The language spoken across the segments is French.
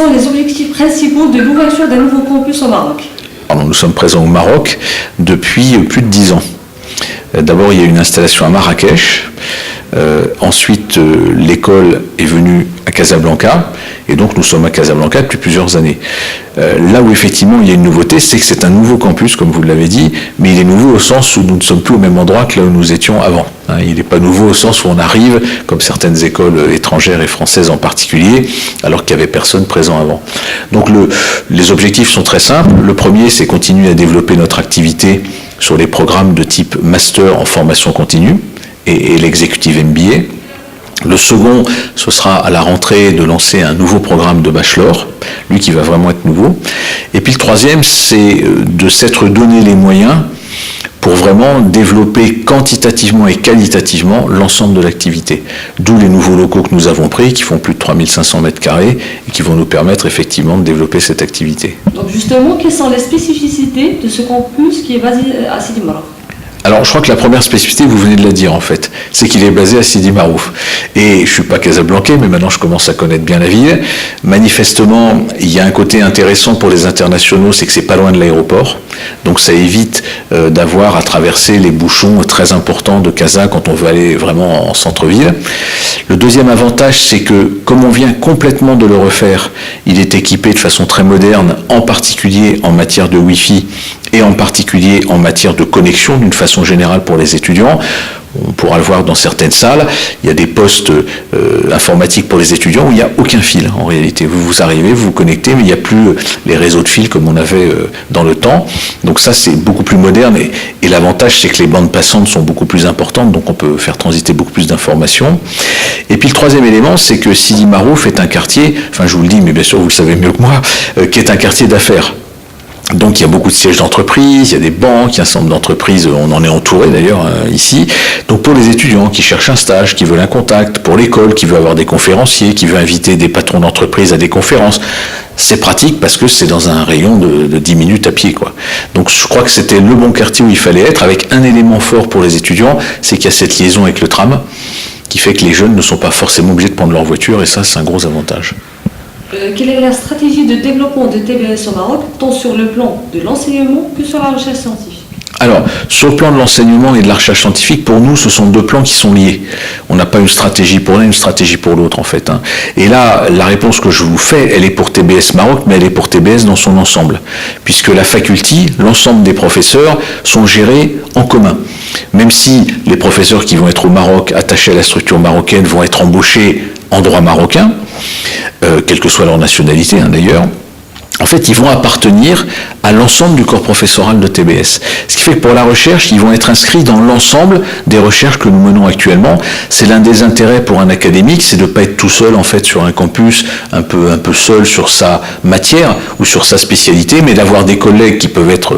sont les objectifs principaux de l'ouverture d'un nouveau campus au Maroc? Alors, nous sommes présents au Maroc depuis plus de 10 ans. D'abord, il y a une installation à Marrakech. Ensuite, l'école est venue à Casablanca. Et donc, nous sommes à Casablanca depuis plusieurs années. Là où, effectivement, il y a une nouveauté, c'est que c'est un nouveau campus, comme vous l'avez dit, mais il est nouveau au sens où nous ne sommes plus au même endroit que là où nous étions avant. Il n'est pas nouveau au sens où on arrive, comme certaines écoles étrangères et françaises en particulier, alors qu'il n'y avait personne présent avant. Donc, les objectifs sont très simples. Le premier, c'est continuer à développer notre activité sur les programmes de type master en formation continue et l'executive MBA. Le second, ce sera à la rentrée de lancer un nouveau programme de bachelor, lui qui va vraiment être nouveau. Et puis le troisième, c'est de s'être donné les moyens pour vraiment développer quantitativement et qualitativement l'ensemble de l'activité. D'où les nouveaux locaux que nous avons pris, qui font plus de 3500 mètres carrés et qui vont nous permettre effectivement de développer cette activité. Donc justement, quelles sont les spécificités de ce campus qui est basé à Sidi Marouf? Alors, je crois que la première spécificité, vous venez de la dire en fait, c'est qu'il est basé à Sidi Marouf. Et je ne suis pas casablancais, mais maintenant je commence à connaître bien la ville. Manifestement, il y a un côté intéressant pour les internationaux, c'est que c'est pas loin de l'aéroport. Donc ça évite d'avoir à traverser les bouchons très importants de Casa quand on veut aller vraiment en centre-ville. Le deuxième avantage, c'est que comme on vient complètement de le refaire, il est équipé de façon très moderne, en particulier en matière de Wi-Fi et en particulier en matière de connexion d'une façon générale pour les étudiants. On pourra le voir dans certaines salles, il y a des postes informatiques pour les étudiants où il n'y a aucun fil en réalité. Vous arrivez, vous vous connectez, mais il n'y a plus les réseaux de fils comme on avait dans le temps. Donc ça, c'est beaucoup plus moderne et l'avantage, c'est que les bandes passantes sont beaucoup plus importantes, donc on peut faire transiter beaucoup plus d'informations. Et puis le troisième élément, c'est que Sidi Marouf est un quartier, enfin je vous le dis, mais bien sûr vous le savez mieux que moi, qui est un quartier d'affaires. Donc il y a beaucoup de sièges d'entreprises, il y a des banques, il y a un certain nombre d'entreprises, on en est entouré d'ailleurs ici. Donc pour les étudiants qui cherchent un stage, qui veulent un contact, pour l'école qui veut avoir des conférenciers, qui veut inviter des patrons d'entreprise à des conférences, c'est pratique parce que c'est dans un rayon de 10 minutes à pied, quoi. Donc je crois que c'était le bon quartier où il fallait être, avec un élément fort pour les étudiants, c'est qu'il y a cette liaison avec le tram, qui fait que les jeunes ne sont pas forcément obligés de prendre leur voiture, et ça c'est un gros avantage. Quelle est la stratégie de développement de TBS au Maroc, tant sur le plan de l'enseignement que sur la recherche scientifique? Alors, sur le plan de l'enseignement et de la recherche scientifique, pour nous, ce sont deux plans qui sont liés. On n'a pas une stratégie pour l'un, une stratégie pour l'autre, en fait. Et là, la réponse que je vous fais, elle est pour TBS Maroc, mais elle est pour TBS dans son ensemble. Puisque la faculté, l'ensemble des professeurs sont gérés en commun. Même si les professeurs qui vont être au Maroc, attachés à la structure marocaine, vont être embauchés en droit marocain, quelle que soit leur nationalité d'ailleurs, en fait, ils vont appartenir à l'ensemble du corps professoral de TBS. Ce qui fait que pour la recherche, ils vont être inscrits dans l'ensemble des recherches que nous menons actuellement. C'est l'un des intérêts pour un académique, c'est de ne pas être tout seul en fait sur un campus, un peu seul sur sa matière ou sur sa spécialité, mais d'avoir des collègues qui peuvent être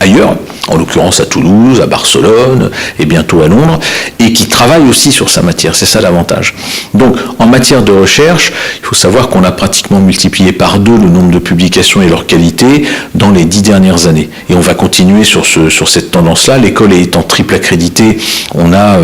ailleurs, en l'occurrence à Toulouse, à Barcelone et bientôt à Londres, et qui travaillent aussi sur sa matière. C'est ça l'avantage. Donc, en matière de recherche, il faut savoir qu'on a pratiquement multiplié par 2 le nombre de publications et leur qualité dans les 10 dernières années. Et on va continuer sur cette tendance-là. L'école étant triple accréditée, on a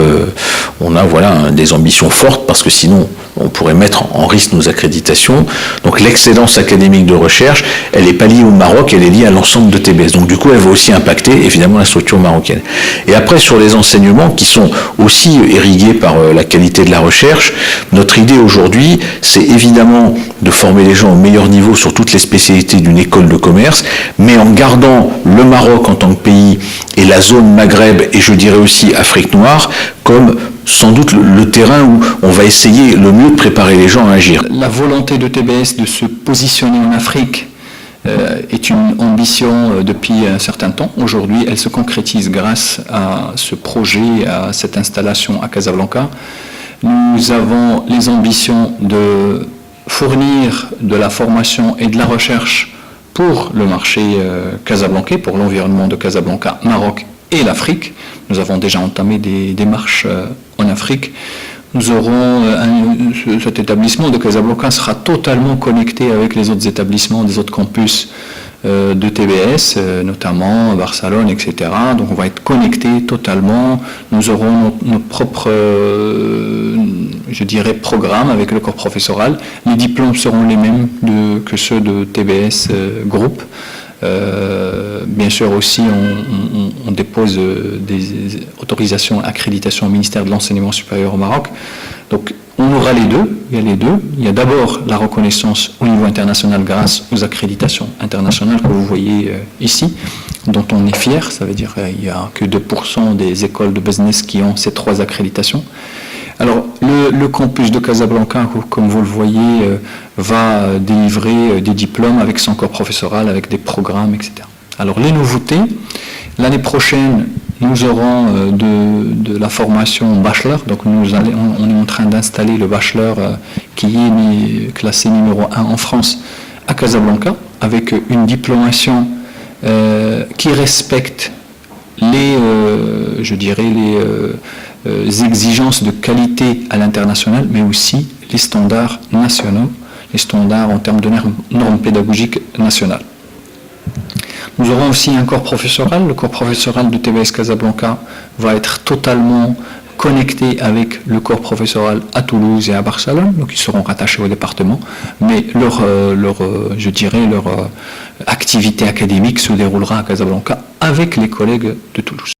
voilà, des ambitions fortes, parce que sinon, on pourrait mettre en risque nos accréditations. Donc l'excellence académique de recherche, elle n'est pas liée au Maroc, elle est liée à l'ensemble de TBS. Donc du coup, elle va aussi impacter évidemment la structure marocaine. Et après, sur les enseignements qui sont aussi irrigués par la qualité de la recherche, notre idée aujourd'hui, c'est évidemment de former les gens au meilleur niveau sur toutes les spécialités d'une école de commerce, mais en gardant le Maroc en tant que pays et la zone Maghreb, et je dirais aussi Afrique noire, comme sans doute le terrain où on va essayer le mieux de préparer les gens à agir. La volonté de TBS de se positionner en Afrique est une ambition depuis un certain temps. Aujourd'hui, elle se concrétise grâce à ce projet, à cette installation à Casablanca. Nous avons les ambitions de fournir de la formation et de la recherche pour le marché casablancais, pour l'environnement de Casablanca, Maroc et l'Afrique. Nous avons déjà entamé des démarches en Afrique. Nous aurons cet établissement de Casablanca sera totalement connecté avec les autres établissements des autres campus de TBS, notamment Barcelone, etc. Donc on va être connectés totalement. Nous aurons nos propres, je dirais, programmes avec le corps professoral. Les diplômes seront les mêmes que ceux de TBS Group. Bien sûr aussi, on dépose des autorisations, accréditations au ministère de l'Enseignement supérieur au Maroc. Donc, on aura les deux. Il y a les deux. Il y a d'abord la reconnaissance au niveau international grâce aux accréditations internationales que vous voyez ici, dont on est fier. Ça veut dire qu'il n'y a que 2% des écoles de business qui ont ces 3 accréditations. Alors, le campus de Casablanca, comme vous le voyez, va délivrer des diplômes avec son corps professoral, avec des programmes, etc. Alors, les nouveautés, l'année prochaine, nous aurons de la formation bachelor. Donc, on est en train d'installer le bachelor qui est classé numéro 1 en France à Casablanca, avec une diplomation qui respecte les exigences de qualité à l'international, mais aussi les standards nationaux, les standards en termes de normes pédagogiques nationales. Nous aurons aussi un corps professoral. Le corps professoral de TBS Casablanca va être totalement connecté avec le corps professoral à Toulouse et à Barcelone, donc ils seront rattachés au département, mais leur activité académique se déroulera à Casablanca avec les collègues de Toulouse.